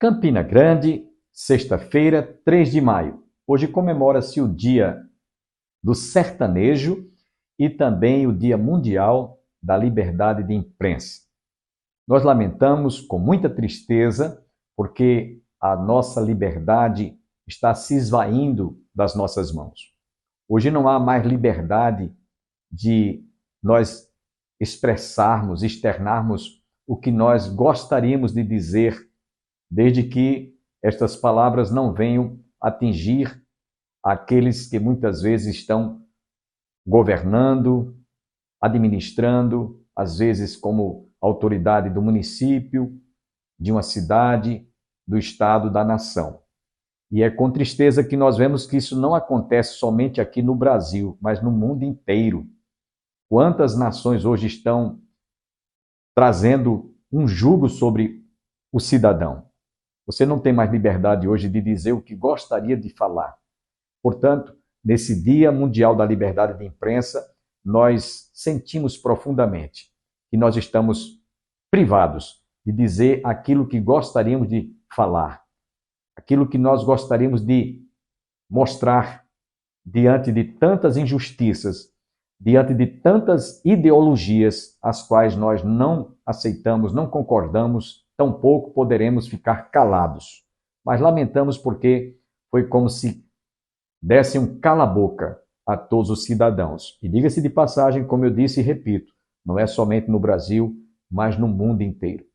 Campina Grande, sexta-feira, 3 de maio. Hoje comemora-se o Dia do Sertanejo e também o Dia Mundial da Liberdade de Imprensa. Nós lamentamos com muita tristeza porque a nossa liberdade está se esvaindo das nossas mãos. Hoje não há mais liberdade de nós expressarmos, externarmos o que nós gostaríamos de dizer, desde que estas palavras não venham atingir aqueles que muitas vezes estão governando, administrando, às vezes como autoridade do município, de uma cidade, do estado, da nação. E é com tristeza que nós vemos que isso não acontece somente aqui no Brasil, mas no mundo inteiro. Quantas nações hoje estão trazendo um jugo sobre o cidadão? Você não tem mais liberdade hoje de dizer o que gostaria de falar. Portanto, nesse Dia Mundial da Liberdade de Imprensa, nós sentimos profundamente que nós estamos privados de dizer aquilo que gostaríamos de falar, aquilo que nós gostaríamos de mostrar diante de tantas injustiças, diante de tantas ideologias as quais nós não aceitamos, não concordamos, tampouco poderemos ficar calados. Mas lamentamos porque foi como se desse um cala-boca a todos os cidadãos. E diga-se de passagem, como eu disse e repito, não é somente no Brasil, mas no mundo inteiro.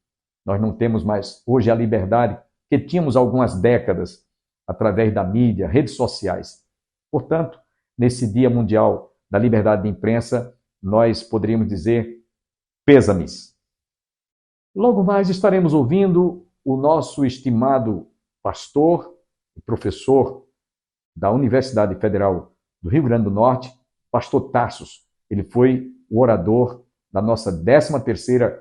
Nós não temos mais hoje a liberdade que tínhamos algumas décadas através da mídia, redes sociais. Portanto, nesse Dia Mundial da Liberdade de Imprensa, nós poderíamos dizer pêsames. Logo mais estaremos ouvindo o nosso estimado pastor e professor da Universidade Federal do Rio Grande do Norte, pastor Tarsos. Ele foi o orador da nossa 13ª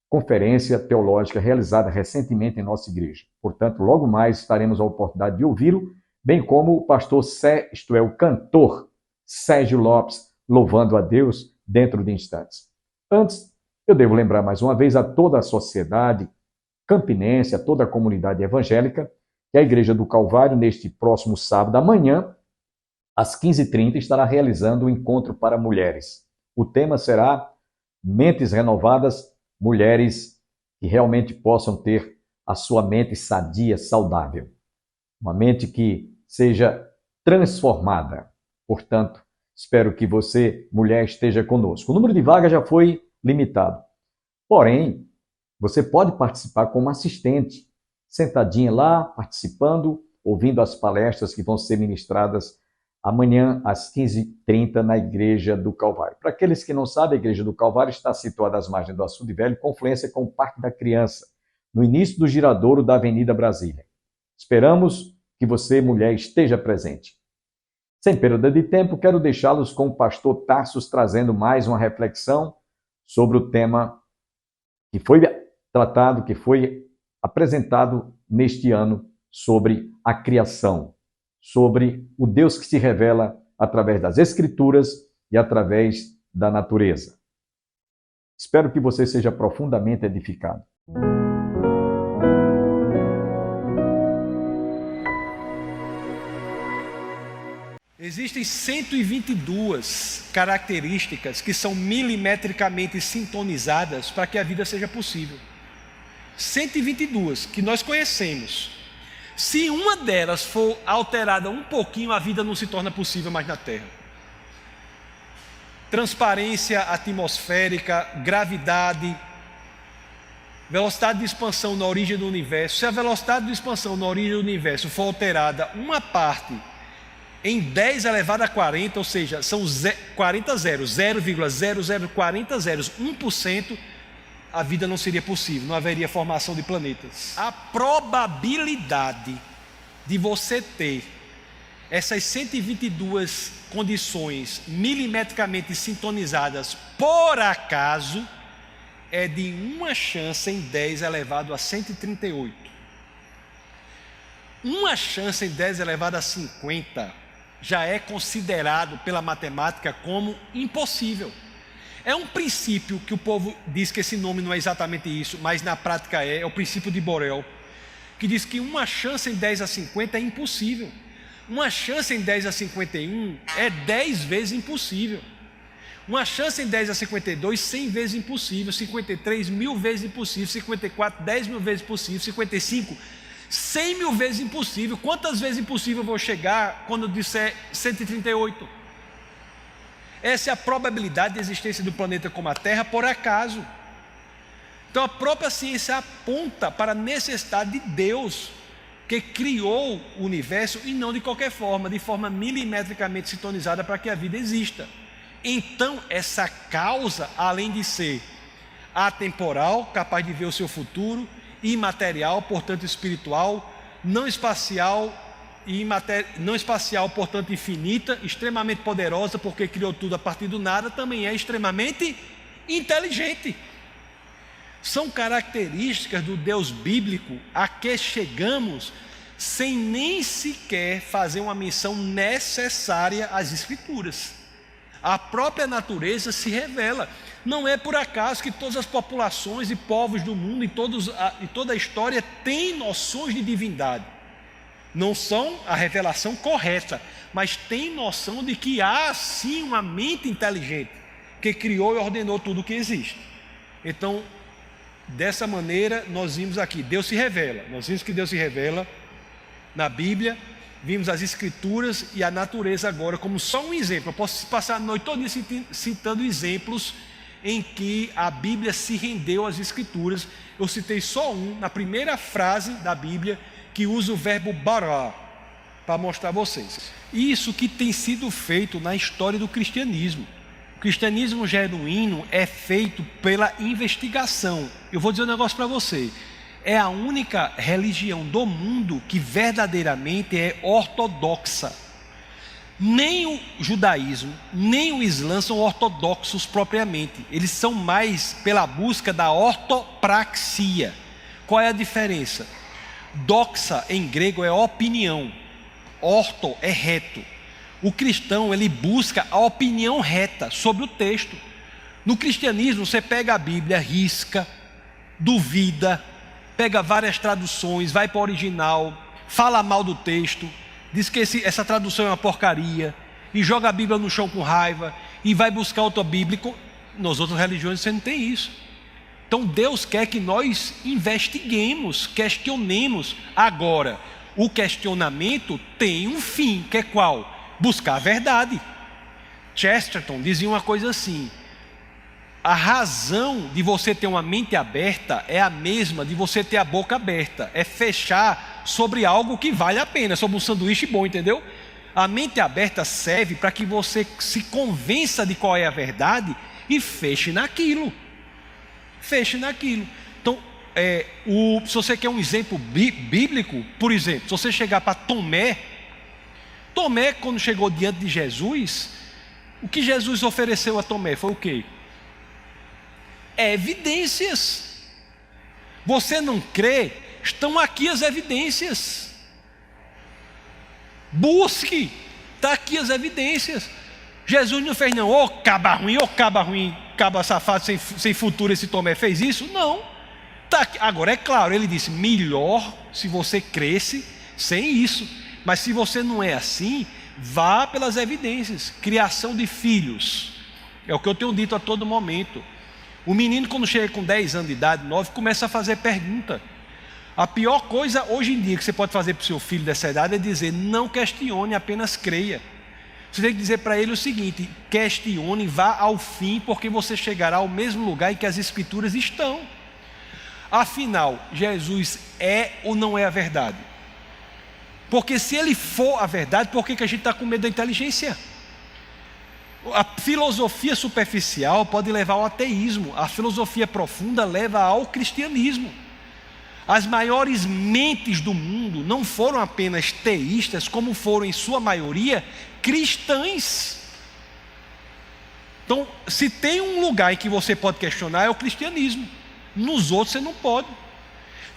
conferência teológica realizada recentemente em nossa igreja. Portanto, logo mais estaremos a oportunidade de ouvi-lo, bem como o pastor, o cantor Sérgio Lopes, louvando a Deus dentro de instantes. Antes, eu devo lembrar mais uma vez a toda a sociedade campinense, a toda a comunidade evangélica, que a Igreja do Calvário, neste próximo sábado, amanhã, às 15h30, estará realizando um encontro para mulheres. O tema será Mentes Renovadas, mulheres que realmente possam ter a sua mente sadia, saudável. Uma mente que seja transformada. Portanto, espero que você, mulher, esteja conosco. O número de vagas já foi limitado. Porém, você pode participar como assistente, sentadinha lá, participando, ouvindo as palestras que vão ser ministradas amanhã às 15h30 na Igreja do Calvário. Para aqueles que não sabem, a Igreja do Calvário está situada às margens do Açude Velho, confluência com o Parque da Criança, no início do giradouro da Avenida Brasília. Esperamos que você, mulher, esteja presente. Sem perda de tempo, quero deixá-los com o pastor Tarsos trazendo mais uma reflexão sobre o tema que foi tratado, que foi apresentado neste ano sobre a criação, sobre o Deus que se revela através das Escrituras e através da natureza. Espero que você seja profundamente edificado. Existem 122 características que são milimetricamente sintonizadas para que a vida seja possível. 122 que nós conhecemos. Se uma delas for alterada um pouquinho, a vida não se torna possível mais na Terra. Transparência atmosférica, gravidade, velocidade de expansão na origem do universo. Se a velocidade de expansão na origem do universo for alterada uma parte em 10 elevado a 40, ou seja, são 40 zeros, 0,0040 zeros, 1%, a vida não seria possível, não haveria formação de planetas. A probabilidade de você ter essas 122 condições milimetricamente sintonizadas por acaso é de uma chance em 10 elevado a 138. Uma chance em 10 elevado a 50 já é considerado pela matemática como impossível. É um princípio que o povo diz que esse nome não é exatamente isso, mas na prática é o princípio de Borel, que diz que uma chance em 10 a 50 é impossível. Uma chance em 10 a 51 é 10 vezes impossível. Uma chance em 10 a 52, 100 vezes impossível. 53, 1000 vezes impossível. 54, 10 mil vezes impossível. 55, 100 mil vezes impossível. Quantas vezes impossível eu vou chegar quando eu disser 138? Essa é a probabilidade de existência do planeta como a Terra por acaso. Então a própria ciência aponta para a necessidade de Deus, que criou o universo, e não de qualquer forma, de forma milimetricamente sintonizada para que a vida exista. Então essa causa, além de ser atemporal, capaz de ver o seu futuro, imaterial, portanto espiritual, não espacial, portanto infinita, extremamente poderosa, porque criou tudo a partir do nada, também é extremamente inteligente. São características do Deus bíblico a que chegamos sem nem sequer fazer uma menção necessária às Escrituras. A própria natureza se revela. Não é por acaso que todas as populações e povos do mundo e toda a história têm noções de divindade. Não são a revelação correta, mas têm noção de que há sim uma mente inteligente que criou e ordenou tudo o que existe. Então, dessa maneira, nós vimos aqui, Deus se revela. Nós vimos que Deus se revela na Bíblia, vimos as Escrituras e a natureza agora como só um exemplo. Eu posso passar a noite toda citando exemplos em que a Bíblia se rendeu às Escrituras. Eu citei só um, na primeira frase da Bíblia, que usa o verbo bara, para mostrar a vocês. Isso que tem sido feito na história do cristianismo. O cristianismo genuíno é feito pela investigação. Eu vou dizer um negócio para você. É a única religião do mundo que verdadeiramente é ortodoxa. Nem o judaísmo, nem o islã são ortodoxos propriamente. Eles são mais pela busca da ortopraxia. Qual é a diferença? Doxa em grego é opinião, orto é reto. O cristão, ele busca a opinião reta sobre o texto. No cristianismo, você pega a Bíblia, risca, duvida, pega várias traduções, vai para o original, fala mal do texto, diz que essa tradução é uma porcaria, e joga a Bíblia no chão com raiva, e vai buscar outra Bíblia. Nas outras religiões você não tem isso. Então Deus quer que nós investiguemos, questionemos. Agora, o questionamento tem um fim, que é qual? Buscar a verdade. Chesterton dizia uma coisa assim: a razão de você ter uma mente aberta é a mesma de você ter a boca aberta, é fechar sobre algo que vale a pena, sobre um sanduíche bom, entendeu? A mente aberta serve para que você se convença de qual é a verdade e feche naquilo. Então, se você quer um exemplo bíblico, por exemplo, se você chegar para Tomé, quando chegou diante de Jesus, o que Jesus ofereceu a Tomé foi o quê? Evidências. Você não crê? Estão aqui as evidências. Busque, está aqui as evidências. Jesus não fez não, ô caba ruim, caba safado sem futuro, esse Tomé fez isso? Não, tá aqui. Agora é claro, ele disse, melhor se você cresce sem isso, mas se você não é assim, vá pelas evidências. Criação de filhos, é o que eu tenho dito a todo momento. O menino, quando chega com 10 anos de idade, 9, começa a fazer pergunta. A pior coisa hoje em dia que você pode fazer para o seu filho dessa idade é dizer, não questione, apenas creia. Você tem que dizer para ele o seguinte: questione, vá ao fim, porque você chegará ao mesmo lugar em que as Escrituras estão. Afinal, Jesus é ou não é a verdade? Porque se ele for a verdade, por que a gente está com medo da inteligência? A filosofia superficial pode levar ao ateísmo, a filosofia profunda leva ao cristianismo. As maiores mentes do mundo não foram apenas teístas, como foram em sua maioria cristãs. Então, se tem um lugar em que você pode questionar, é o cristianismo. Nos outros você não pode.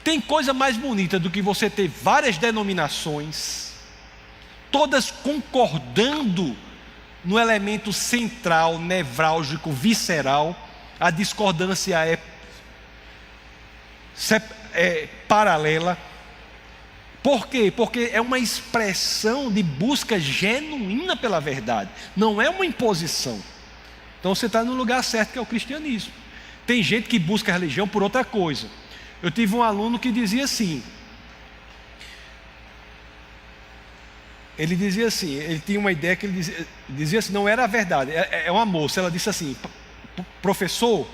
Tem coisa mais bonita do que você ter várias denominações, todas concordando no elemento central, nevrálgico, visceral. A discordância é paralela. Por quê? Porque é uma expressão de busca genuína pela verdade, não é uma imposição. Então você está no lugar certo, que é o cristianismo. Tem gente que busca a religião por outra coisa. Eu tive um aluno que dizia assim, ele tinha uma ideia que ele dizia assim, não era a verdade, é uma moça, ela disse assim, professor,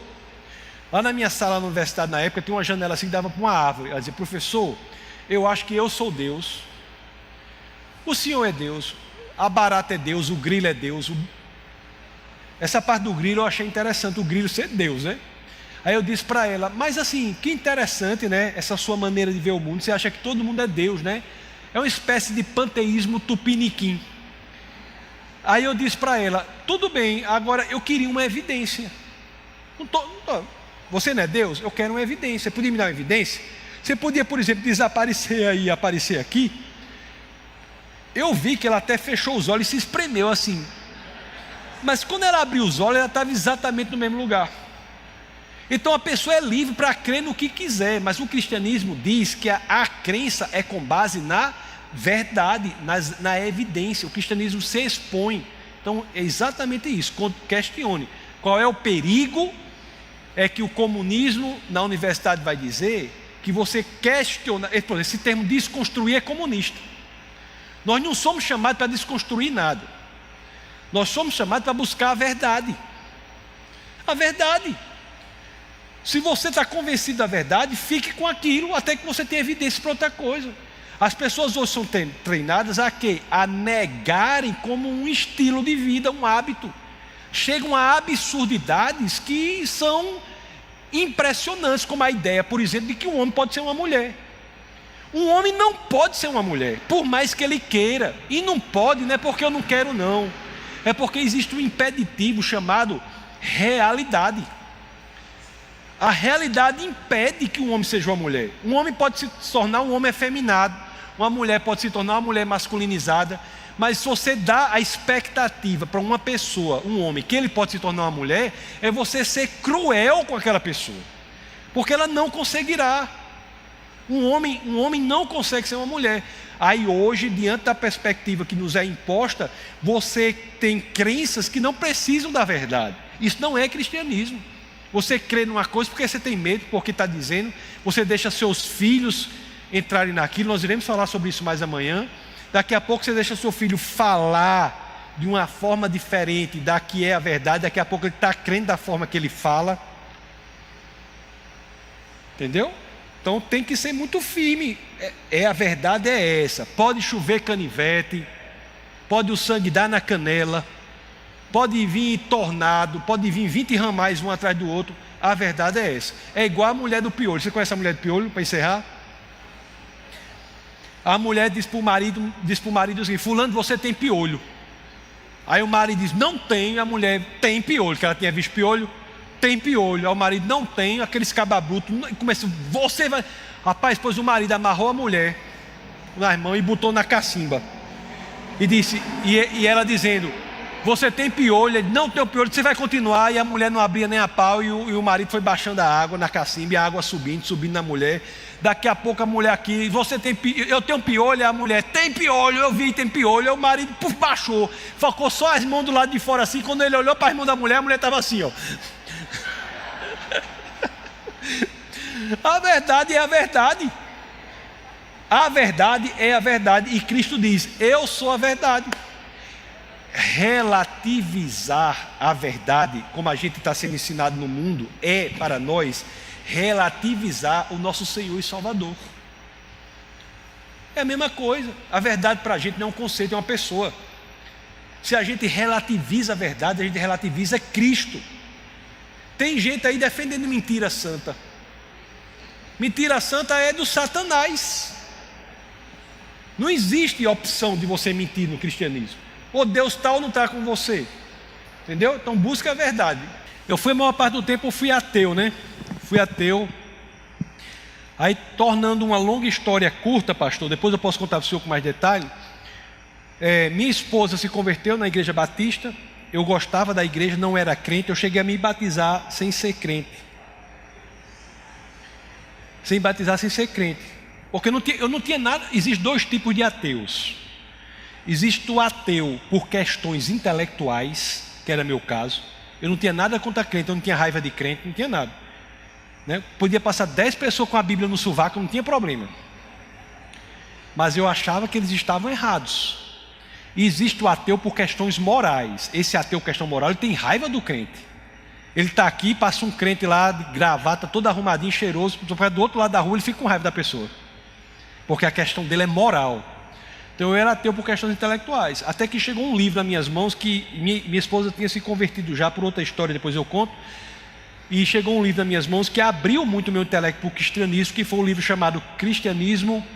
lá na minha sala na universidade na época, tinha uma janela assim que dava para uma árvore. Ela dizia, professor, eu acho que eu sou Deus, o senhor é Deus, a barata é Deus, o grilo é Deus. Essa parte do grilo eu achei interessante, o grilo ser Deus, né? Aí eu disse para ela, mas assim, que interessante, né? Essa sua maneira de ver o mundo, você acha que todo mundo é Deus, né? É uma espécie de panteísmo tupiniquim. Aí eu disse para ela, tudo bem, agora eu queria uma evidência. Você não é Deus? Eu quero uma evidência. Você podia me dar uma evidência? Você podia, por exemplo, desaparecer aí e aparecer aqui? Eu vi que ela até fechou os olhos e se espremeu assim. Mas quando ela abriu os olhos, ela estava exatamente no mesmo lugar. Então a pessoa é livre para crer no que quiser, mas o cristianismo diz que a crença é com base na verdade, na evidência. O cristianismo se expõe. Então é exatamente isso. Questione. Qual é o perigo? É que o comunismo na universidade vai dizer que você questiona. Esse termo desconstruir é comunista. Nós não somos chamados para desconstruir nada. Nós somos chamados para buscar a verdade. A verdade. Se você está convencido da verdade, fique com aquilo até que você tenha evidência para outra coisa. As pessoas hoje são treinadas a quê? A negarem como um estilo de vida, um hábito. Chegam a absurdidades que são impressionantes, como a ideia, por exemplo, de que um homem pode ser uma mulher. Um homem não pode ser uma mulher, por mais que ele queira. E não pode, não é porque eu não quero não. É porque existe um impeditivo chamado realidade. A realidade impede que um homem seja uma mulher. Um homem pode se tornar um homem efeminado, uma mulher pode se tornar uma mulher masculinizada, mas se você dá a expectativa para uma pessoa, um homem, que ele pode se tornar uma mulher, é você ser cruel com aquela pessoa, porque ela não conseguirá. Um homem não consegue ser uma mulher. Aí hoje, diante da perspectiva que nos é imposta, você tem crenças que não precisam da verdade. Isso não é cristianismo. Você crê numa coisa porque você tem medo, porque está dizendo, você deixa seus filhos entrarem naquilo. Nós iremos falar sobre isso mais amanhã. Daqui a pouco você deixa seu filho falar de uma forma diferente da que é a verdade. Daqui a pouco ele está crendo da forma que ele fala. Entendeu? Então tem que ser muito firme. A verdade é essa. Pode chover canivete, pode o sangue dar na canela, pode vir tornado, pode vir 20 ramais um atrás do outro. A verdade é essa. É igual a mulher do piolho. Você conhece a mulher do piolho, para encerrar? A mulher diz para o marido assim, fulano, você tem piolho. Aí o marido diz, não tenho. A mulher tem piolho, que ela tinha visto piolho. Tem piolho. Aí o marido, não tem. Aqueles cababrutos. Começa, você vai... Rapaz, depois o marido amarrou a mulher nas mãos e botou na cacimba. E disse, e ela dizendo, você tem piolho? Ele, não tem piolho, você vai continuar. E a mulher não abria nem a pau. E o marido foi baixando a água na cacimba. E a água subindo na mulher. Daqui a pouco a mulher aqui, você tem piolho? Eu tenho piolho. A mulher, tem piolho, eu vi, tem piolho. Aí o marido, baixou. Focou só as mãos do lado de fora assim. Quando ele olhou para as mãos da mulher, a mulher estava assim, ó. A verdade é a verdade. A verdade é a verdade. E Cristo diz, eu sou a verdade. Relativizar a verdade, como a gente está sendo ensinado no mundo, é para nós relativizar o nosso Senhor e Salvador. É a mesma coisa. A verdade para a gente não é um conceito, é uma pessoa. Se a gente relativiza a verdade, a gente relativiza Cristo. Tem gente aí defendendo mentira santa. Mentira santa é do Satanás. Não existe opção de você mentir no cristianismo. Ou Deus está ou não está com você. Entendeu? Então busca a verdade. Eu fui a maior parte do tempo, eu fui ateu, né? Fui ateu. Aí, tornando uma longa história curta, pastor, depois eu posso contar para o senhor com mais detalhe. Minha esposa se converteu na igreja batista. Eu gostava da igreja, não era crente. Eu cheguei a me batizar sem ser crente. Sem batizar, sem ser crente. Porque eu não tinha nada. Existem dois tipos de ateus. Existe o ateu por questões intelectuais, que era meu caso. Eu não tinha nada contra crente, eu não tinha raiva de crente, não tinha nada, né? Podia passar 10 pessoas com a Bíblia no sovaco, não tinha problema. Mas eu achava que eles estavam errados. E existe o ateu por questões morais. Esse ateu por questão moral, ele tem raiva do crente. Ele está aqui, passa um crente lá de gravata, todo arrumadinho, cheiroso, do outro lado da rua ele fica com raiva da pessoa, porque a questão dele é moral. Então eu era ateu por questões intelectuais, até que chegou um livro nas minhas mãos, que minha esposa tinha se convertido já, por outra história, depois eu conto. E chegou um livro nas minhas mãos que abriu muito o meu intelecto para o cristianismo, que foi um livro chamado Cristianismo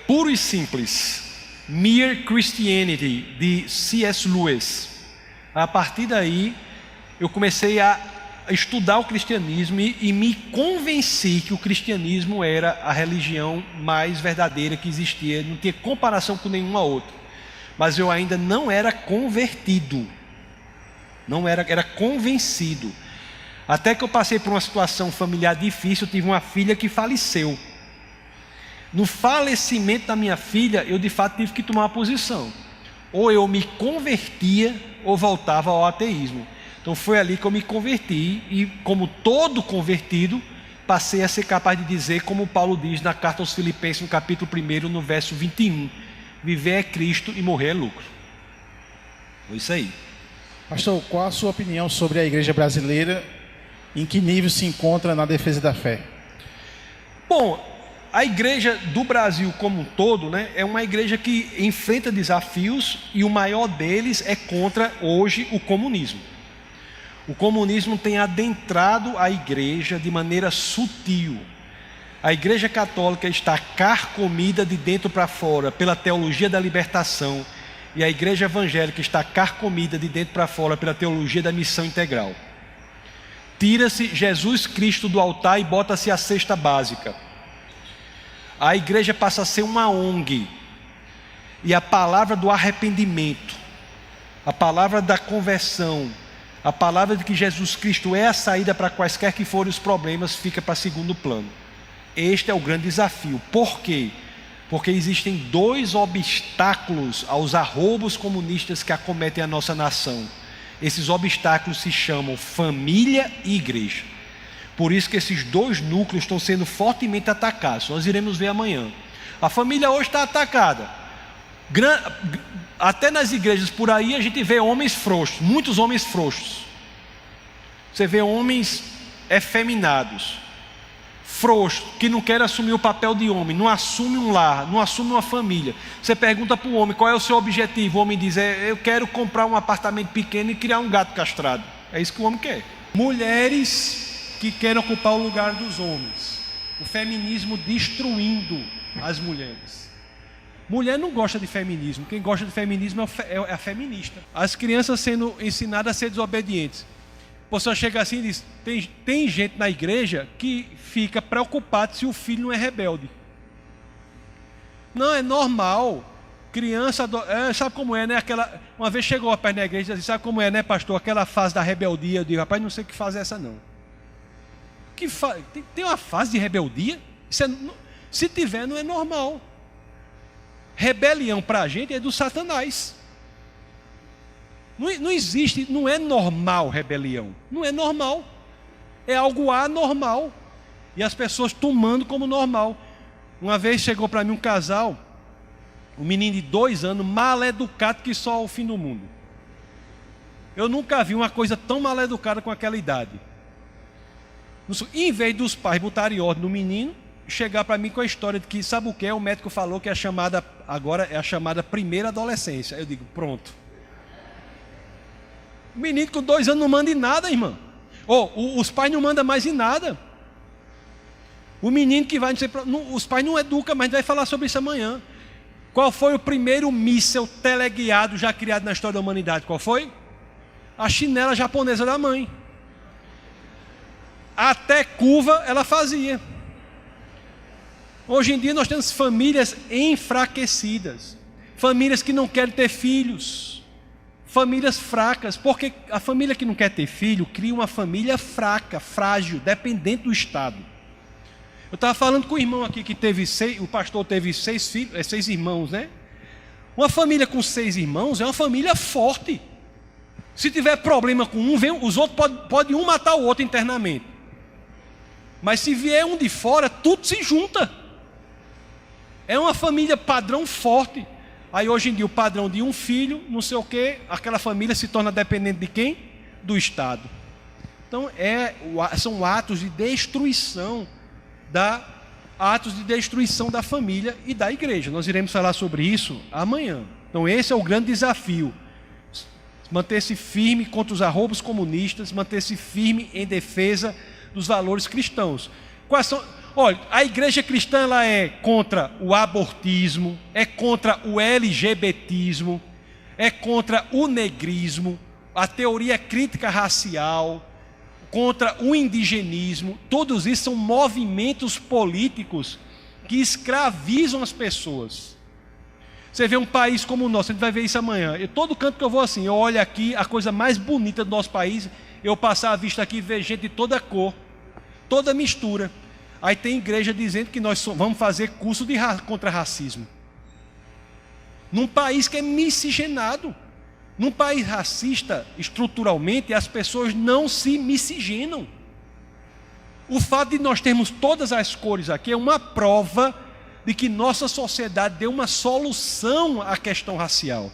Puro e Simples, Mere Christianity, de C.S. Lewis. A partir daí eu comecei a estudar o cristianismo e me convenci que o cristianismo era a religião mais verdadeira que existia, não tinha comparação com nenhuma outra. Mas eu ainda não era convertido, era convencido. Até que eu passei por uma situação familiar difícil, eu tive uma filha que faleceu. No falecimento da minha filha, eu de fato tive que tomar uma posição. Ou eu me convertia ou voltava ao ateísmo. Então foi ali que eu me converti e, como todo convertido, passei a ser capaz de dizer, como Paulo diz na carta aos Filipenses, no capítulo 1, no verso 21, viver é Cristo e morrer é lucro. Foi isso aí. Pastor, qual a sua opinião sobre a igreja brasileira? Em que nível se encontra na defesa da fé? Bom, a igreja do Brasil como um todo, né, é uma igreja que enfrenta desafios e o maior deles é contra, hoje, o comunismo. O comunismo tem adentrado a igreja de maneira sutil. A igreja católica está carcomida de dentro para fora pela teologia da libertação, e a igreja evangélica está carcomida de dentro para fora pela teologia da missão integral. Tira-se Jesus Cristo do altar e bota-se a cesta básica. A igreja passa a ser uma ONG, e a palavra do arrependimento, a palavra da conversão, a palavra de que Jesus Cristo é a saída para quaisquer que forem os problemas, fica para segundo plano. Este é o grande desafio. Por quê? Porque existem dois obstáculos aos arroubos comunistas que acometem a nossa nação. Esses obstáculos se chamam família e igreja. Por isso que esses dois núcleos estão sendo fortemente atacados. Nós iremos ver amanhã. A família hoje está atacada. Até nas igrejas por aí a gente vê homens frouxos, muitos homens frouxos. Você vê homens efeminados, frouxos, que não querem assumir o papel de homem, não assume um lar, não assume uma família. Você pergunta para o homem qual é o seu objetivo, o homem diz, eu quero comprar um apartamento pequeno e criar um gato castrado. É isso que o homem quer. Mulheres que querem ocupar o lugar dos homens, o feminismo destruindo as mulheres. Mulher não gosta de feminismo, quem gosta de feminismo é a feminista. As crianças sendo ensinadas a ser desobedientes. O pessoal chega assim e diz, tem gente na igreja que fica preocupado se o filho não é rebelde. Não, é normal. Criança, sabe como é, né? Uma vez chegou a perto da igreja e disse, sabe como é, né, pastor? Aquela fase da rebeldia. Eu digo, rapaz, não sei que fase é essa não. Tem uma fase de rebeldia? Se tiver, não é normal. Rebelião para a gente é do Satanás. Não existe, não é normal rebelião. Não é normal. É algo anormal. E as pessoas tomando como normal. Uma vez chegou para mim um casal, um menino de 2 anos, mal educado que só o fim do mundo. Eu nunca vi uma coisa tão mal educada com aquela idade. Em vez dos pais botarem ordem no menino, chegar para mim com a história de que, sabe o que é? O médico falou que agora é a chamada primeira adolescência. Eu digo, pronto. O menino com 2 anos não manda em nada, irmão. Os pais não mandam mais em nada. O menino que vai, os pais não educam, mas a gente vai falar sobre isso amanhã. Qual foi o primeiro míssel teleguiado já criado na história da humanidade? Qual foi? A chinela japonesa da mãe. Até curva ela fazia. Hoje em dia nós temos famílias enfraquecidas, famílias que não querem ter filhos, famílias fracas, porque a família que não quer ter filho cria uma família fraca, frágil, dependente do Estado. Eu estava falando com o irmão aqui que teve o pastor teve 6 filhos, 6 irmãos, né? Uma família com 6 irmãos é uma família forte. Se tiver problema com um, os outros podem um matar o outro internamente. Mas se vier um de fora, tudo se junta. É uma família padrão forte. Aí hoje em dia o padrão de um filho, não sei o quê, aquela família se torna dependente de quem? Do Estado. Então são atos de destruição da família e da igreja. Nós iremos falar sobre isso amanhã. Então esse é o grande desafio. Manter-se firme contra os arroubos comunistas, manter-se firme em defesa dos valores cristãos. Quais são? Olha, a igreja cristã ela é contra o abortismo, é contra o LGBTismo, é contra o negrismo, a teoria crítica racial, contra o indigenismo. Todos isso são movimentos políticos que escravizam as pessoas. Você vê um país como o nosso, a gente vai ver isso amanhã. E todo canto que eu vou assim, eu olho aqui, a coisa mais bonita do nosso país, eu passar a vista aqui e ver gente de toda cor, toda mistura. Aí tem igreja dizendo que nós vamos fazer curso contra racismo. Num país que é miscigenado. Num país racista, estruturalmente, as pessoas não se miscigenam. O fato de nós termos todas as cores aqui é uma prova de que nossa sociedade deu uma solução à questão racial.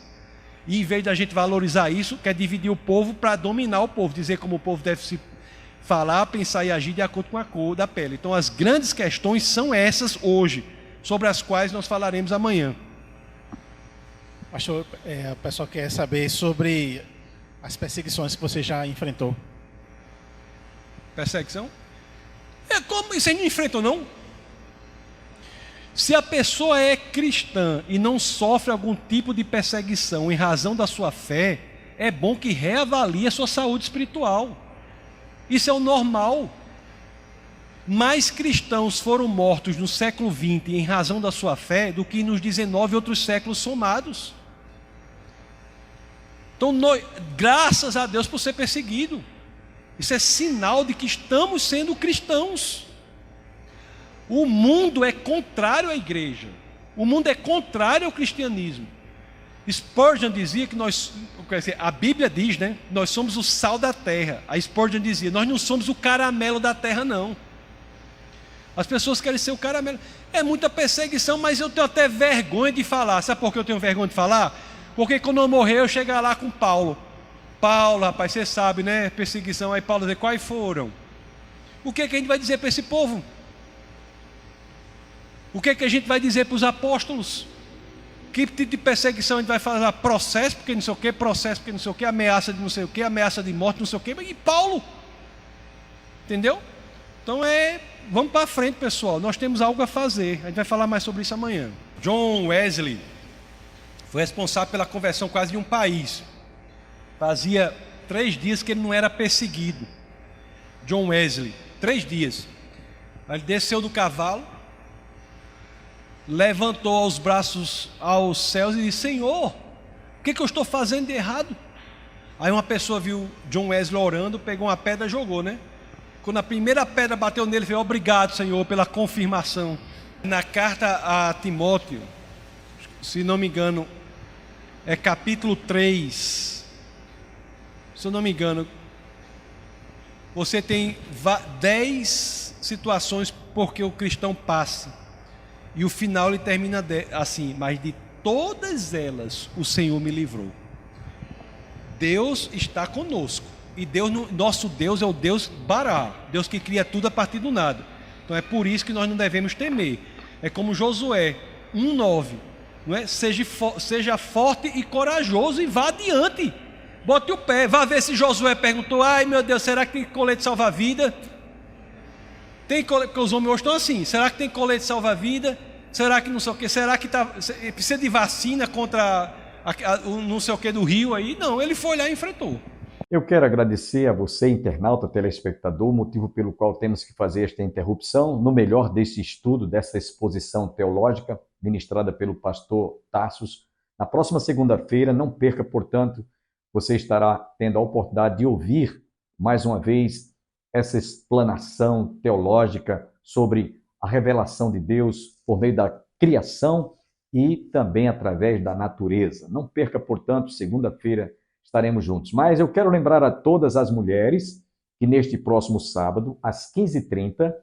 E em vez da gente valorizar isso, quer dividir o povo para dominar o povo, dizer como o povo deve se falar, pensar e agir de acordo com a cor da pele. Então as grandes questões são essas hoje, sobre as quais nós falaremos amanhã. Pastor, o pessoal quer saber sobre as perseguições que você já enfrentou. Perseguição? Como isso aí não enfrentou, não? Se a pessoa é cristã e não sofre algum tipo de perseguição em razão da sua fé, é bom que reavalie a sua saúde espiritual. Isso é o normal. Mais cristãos foram mortos no século XX em razão da sua fé do que nos 19 outros séculos somados. Então, graças a Deus por ser perseguido. Isso é sinal de que estamos sendo cristãos. O mundo é contrário à igreja. O mundo é contrário ao cristianismo. Spurgeon dizia que a Bíblia diz, né? Nós somos o sal da terra. A Spurgeon dizia, nós não somos o caramelo da terra, não. As pessoas querem ser o caramelo. É muita perseguição, mas eu tenho até vergonha de falar. Sabe por que eu tenho vergonha de falar? Porque quando eu morrer, eu chegar lá com Paulo. Paulo, rapaz, você sabe, né? Perseguição. Aí Paulo diz, quais foram? O que a gente vai dizer para esse povo? O que a gente vai dizer para os apóstolos? Que tipo de perseguição a gente vai fazer? Processo porque não sei o que, processo porque não sei o que, ameaça de não sei o que, ameaça de morte, não sei o que. E Paulo? Entendeu? Então vamos para frente, pessoal. Nós temos algo a fazer. A gente vai falar mais sobre isso amanhã. John Wesley foi responsável pela conversão quase de um país. Fazia 3 dias que ele não era perseguido. John Wesley, 3 dias. Aí ele desceu do cavalo, levantou os braços aos céus e disse, Senhor, o que eu estou fazendo de errado? Aí uma pessoa viu John Wesley orando, pegou uma pedra e jogou, né? Quando a primeira pedra bateu nele, ele falou, obrigado, Senhor, pela confirmação. Na carta a Timóteo, se não me engano, é capítulo 3, se eu não me engano, você tem 10 situações porque o cristão passa. E o final ele termina assim, mas de todas elas o Senhor me livrou. Deus está conosco. E nosso Deus é o Deus Bará, Deus que cria tudo a partir do nada. Então é por isso que nós não devemos temer. É como Josué 1:9, não é? Seja forte e corajoso e vá adiante. Bote o pé, vá ver se Josué perguntou, ai meu Deus, será que tem colete salva-vida? Porque os homens hoje estão assim, será que tem colete salva-vida? Será que não sei o que? Será que precisa de vacina contra não sei o que do Rio aí? Não, ele foi lá e enfrentou. Eu quero agradecer a você, internauta, telespectador, o motivo pelo qual temos que fazer esta interrupção, no melhor desse estudo, dessa exposição teológica, ministrada pelo pastor Tarsus. Na próxima segunda-feira, não perca, portanto, você estará tendo a oportunidade de ouvir, mais uma vez, essa explanação teológica sobre a revelação de Deus por meio da criação e também através da natureza. Não perca, portanto, segunda-feira estaremos juntos. Mas eu quero lembrar a todas as mulheres que neste próximo sábado, às 15h30,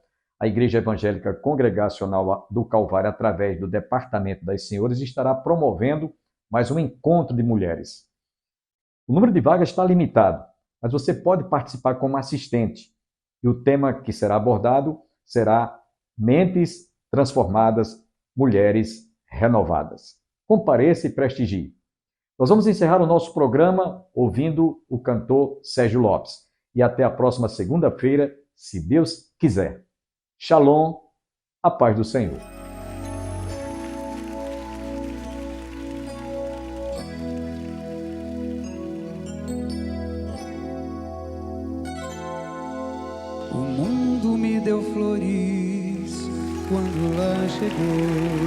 a Igreja Evangélica Congregacional do Calvário, através do Departamento das Senhoras, estará promovendo mais um encontro de mulheres. O número de vagas está limitado, mas você pode participar como assistente. E o tema que será abordado será Mentes Transformadas, Mulheres Renovadas. Compareça e prestigie. Nós vamos encerrar o nosso programa ouvindo o cantor Sérgio Lopes. E até a próxima segunda-feira, se Deus quiser. Shalom, a paz do Senhor. O mundo me deu flores quando lá chegou.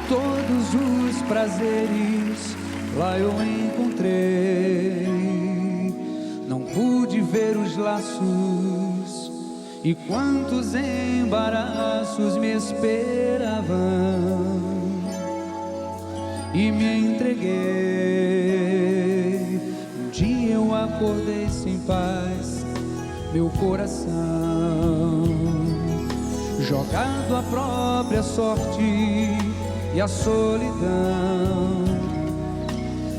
Todos os prazeres lá eu encontrei. Não pude ver os laços e quantos embaraços me esperavam. E me entreguei. Um dia eu acordei sem paz, meu coração jogado à própria sorte e à solidão,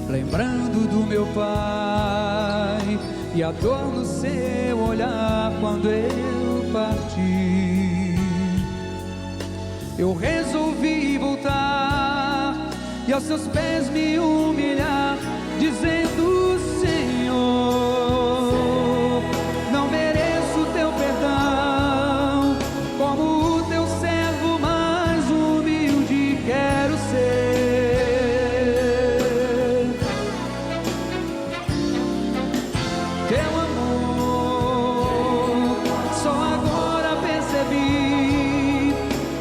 lembrando do meu pai e a dor no seu olhar quando eu parti. Eu resolvi voltar e aos seus pés me humilhar, dizendo: Senhor, não mereço teu perdão, como o teu servo mais humilde quero ser. Teu amor só agora percebi,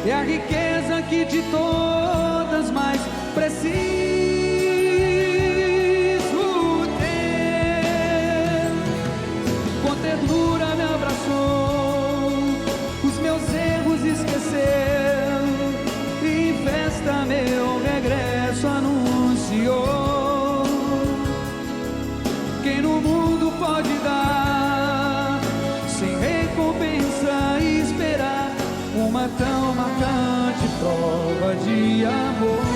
é a riqueza que de todas mais preciso ter. Com ternura me abraçou, os meus erros esqueceu, e em festa meu regresso anunciou. Quem no mundo pode dar sem recompensa e esperar uma tão marcante prova de amor?